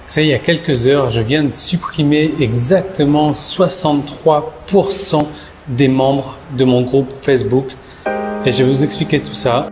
savez, il y a quelques heures, je viens de supprimer exactement 63% des membres de mon groupe Facebook. Et je vais vous expliquer tout ça.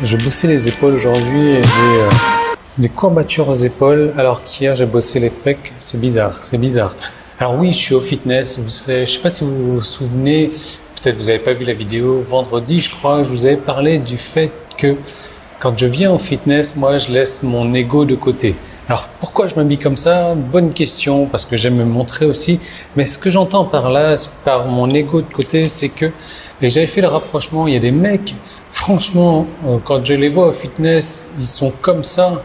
Je bossais les épaules aujourd'hui et j'ai des courbatures aux épaules alors qu'hier j'ai bossé les pecs. C'est bizarre, c'est bizarre. Alors oui, je suis au fitness. Je ne sais pas si vous vous souvenez, peut-être vous n'avez pas vu la vidéo, vendredi je crois, je vous avais parlé du fait que quand je viens au fitness, moi je laisse mon ego de côté. Alors pourquoi je m'habille comme ça? Bonne question, parce que j'aime me montrer aussi. Mais ce que j'entends par là, par mon ego de côté, c'est que, et j'avais fait le rapprochement, il y a des mecs, franchement, quand je les vois au fitness, ils sont comme ça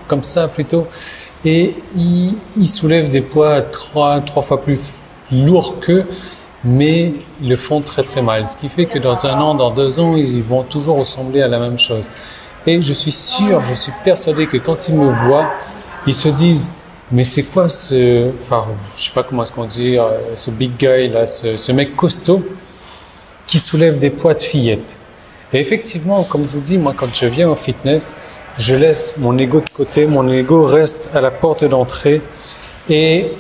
plutôt, et ils soulèvent des poids trois fois plus lourds qu'eux, mais ils le font très très mal. Ce qui fait que dans 1 an, dans 2 ans, ils vont toujours ressembler à la même chose. Et je suis sûr, je suis persuadé que quand ils me voient, ils se disent, mais c'est quoi je sais pas comment est-ce qu'on dit, ce big guy là, ce mec costaud qui soulève des poids de fillette. Et effectivement, comme je vous dis, moi, quand je viens au fitness, je laisse mon ego de côté, mon ego reste à la porte d'entrée et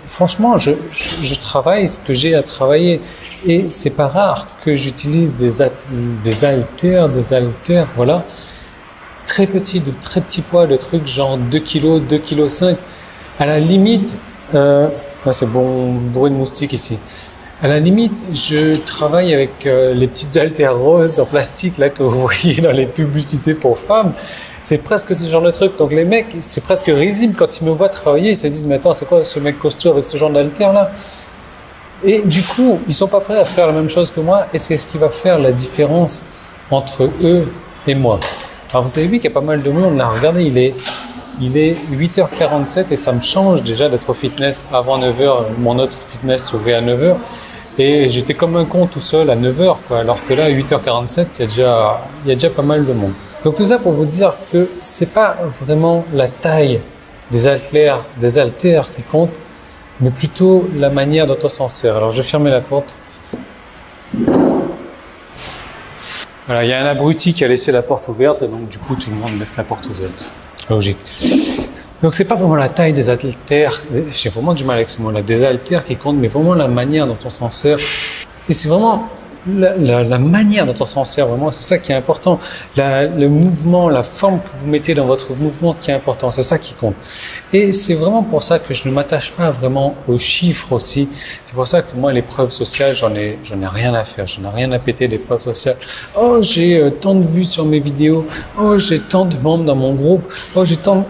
franchement, je travaille ce que j'ai à travailler et c'est pas rare que j'utilise des haltères, voilà, très petits, de très petits poids, de trucs genre 2 kg, 2,5 kg. À la limite, c'est bon bruit de moustique ici. À la limite, je travaille avec les petites haltères roses en plastique là que vous voyez dans les publicités pour femmes. C'est presque ce genre de truc. Donc les mecs, c'est presque risible quand ils me voient travailler. Ils se disent, mais attends, c'est quoi ce mec costaud avec ce genre d'haltères là? Et du coup, ils sont pas prêts à faire la même chose que moi. Et c'est ce qui va faire la différence entre eux et moi. Alors vous avez vu qu'il y a pas mal de monde là. Regardez, il est 8h47 et ça me change déjà d'être au fitness avant 9h. Mon autre fitness s'ouvrait à 9h. Et j'étais comme un con tout seul à 9h, quoi. Alors que là, à 8h47, il y a déjà pas mal de monde. Donc tout ça pour vous dire que c'est pas vraiment la taille des haltères qui compte, mais plutôt la manière dont on s'en sert. Alors je vais fermer la porte. Voilà, il y a un abruti qui a laissé la porte ouverte, et donc du coup tout le monde laisse la porte ouverte. Logique. Donc c'est pas vraiment la taille des haltères, j'ai vraiment du mal avec ce mot-là, des haltères qui comptent, mais vraiment la manière dont on s'en sert. Et c'est vraiment la manière dont on s'en sert, vraiment, c'est ça qui est important. Le mouvement, la forme que vous mettez dans votre mouvement qui est important, c'est ça qui compte. Et c'est vraiment pour ça que je ne m'attache pas vraiment aux chiffres aussi. C'est pour ça que moi, les preuves sociales, j'en ai rien à faire, j'en ai rien à péter des preuves sociales. Oh, j'ai tant de vues sur mes vidéos, oh, j'ai tant de membres dans mon groupe, oh, j'ai tant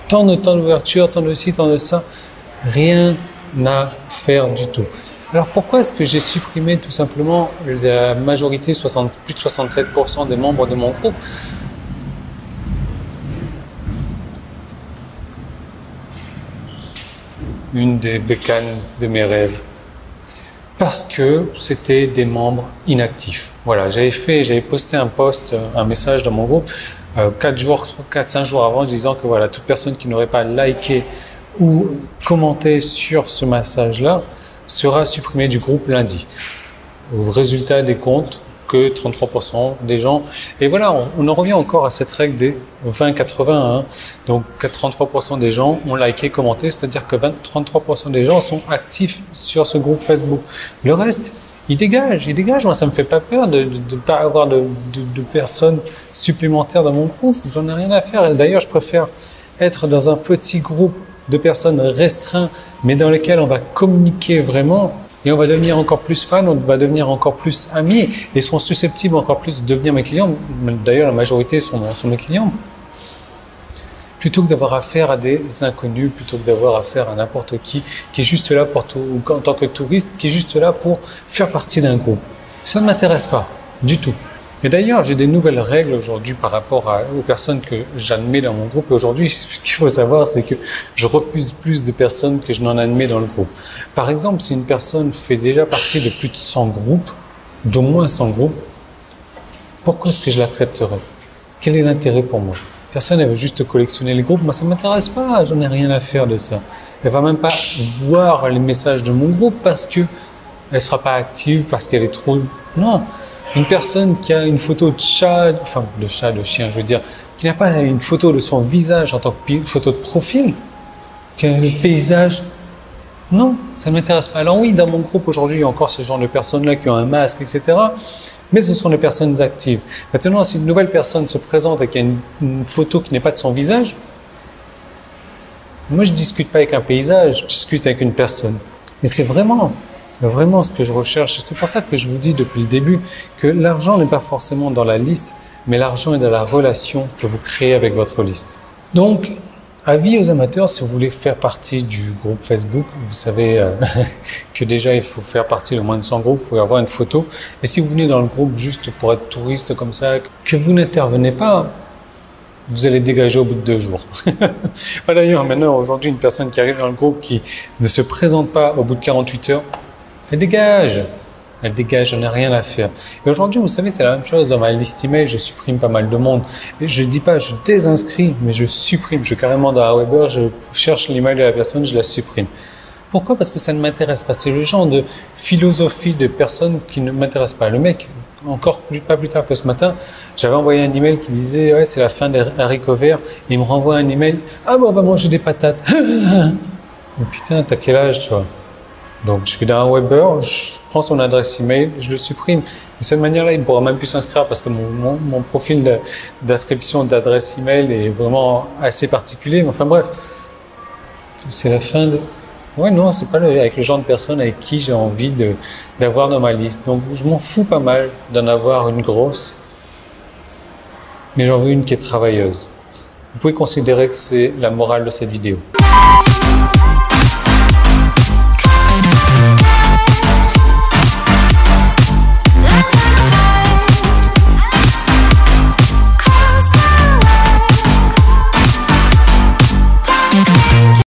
d'ouverture, tant de ci, tant de ça. Rien à faire du tout. Alors pourquoi est-ce que j'ai supprimé tout simplement la majorité, plus de 67% des membres de mon groupe? Une des bécanes de mes rêves. Parce que c'était des membres inactifs. Voilà, j'avais posté un message dans mon groupe 4-5 jours avant, disant que voilà, toute personne qui n'aurait pas liké ou commenté sur ce message-là sera supprimée du groupe lundi. Au résultat des comptes, que 33% des gens. Et voilà, on en revient encore à cette règle des 20-80. Hein. Donc 33% des gens ont liké, commenté, c'est-à-dire que 33% des gens sont actifs sur ce groupe Facebook. Le reste, il dégage. Moi, ça me fait pas peur de pas avoir de personnes supplémentaires dans mon groupe. J'en ai rien à faire. D'ailleurs, je préfère être dans un petit groupe de personnes restreintes, mais dans lesquelles on va communiquer vraiment et on va devenir encore plus fans, on va devenir encore plus amis et sont susceptibles encore plus de devenir mes clients. D'ailleurs, la majorité sont mes clients. Plutôt que d'avoir affaire à des inconnus, plutôt que d'avoir affaire à n'importe qui est juste là ou en tant que touriste, qui est juste là pour faire partie d'un groupe. Ça ne m'intéresse pas du tout. Et d'ailleurs, j'ai des nouvelles règles aujourd'hui par rapport aux personnes que j'admets dans mon groupe. Et aujourd'hui, ce qu'il faut savoir, c'est que je refuse plus de personnes que je n'en admets dans le groupe. Par exemple, si une personne fait déjà partie de plus de 100 groupes, d'au moins 100 groupes, pourquoi est-ce que je l'accepterais? Quel est l'intérêt pour moi? Personne ne veut juste collectionner les groupes. Moi, ça ne m'intéresse pas. Je n'ai rien à faire de ça. Elle ne va même pas voir les messages de mon groupe parce qu'elle ne sera pas active, parce qu'elle est trop... Non. Une personne qui a une photo de chat, de chien, je veux dire, qui n'a pas une photo de son visage en tant que photo de profil, qui a un paysage, non, ça ne m'intéresse pas. Alors oui, dans mon groupe aujourd'hui, il y a encore ce genre de personnes-là qui ont un masque, etc. Mais ce sont des personnes actives. Maintenant, si une nouvelle personne se présente et qu'il y a une photo qui n'est pas de son visage, moi je ne discute pas avec un paysage, je discute avec une personne. Et c'est vraiment ce que je recherche. C'est pour ça que je vous dis depuis le début que l'argent n'est pas forcément dans la liste, mais l'argent est dans la relation que vous créez avec votre liste. Donc, avis aux amateurs, si vous voulez faire partie du groupe Facebook, vous savez que déjà il faut faire partie de moins de 100 groupes, il faut avoir une photo. Et si vous venez dans le groupe juste pour être touriste comme ça, que vous n'intervenez pas, vous allez dégager au bout de 2 jours. D'ailleurs, maintenant, aujourd'hui, une personne qui arrive dans le groupe qui ne se présente pas au bout de 48 heures, elle dégage, j'en ai rien à faire. Et aujourd'hui, vous savez, c'est la même chose dans ma liste email, je supprime pas mal de monde. Et je dis pas, je désinscris, mais je supprime. Je carrément dans la Weber, je cherche l'email de la personne, je la supprime. Pourquoi? Parce que ça ne m'intéresse pas. C'est le genre de philosophie de personnes qui ne m'intéressent pas. Le mec, pas plus tard que ce matin, j'avais envoyé un email qui disait « Ouais, c'est la fin des haricots verts ». Il me renvoie un email « Ah bon, on va manger des patates ». Mais putain, t'as quel âge, toi? Donc, je suis dans un Weber, je prends son adresse email, je le supprime. De cette manière-là, il ne pourra même plus s'inscrire parce que mon profil d'inscription d'adresse email est vraiment assez particulier. Mais enfin bref, c'est la fin de... Ouais, non, c'est pas avec le genre de personne avec qui j'ai envie d'avoir dans ma liste. Donc, je m'en fous pas mal d'en avoir une grosse, mais j'en veux une qui est travailleuse. Vous pouvez considérer que c'est la morale de cette vidéo.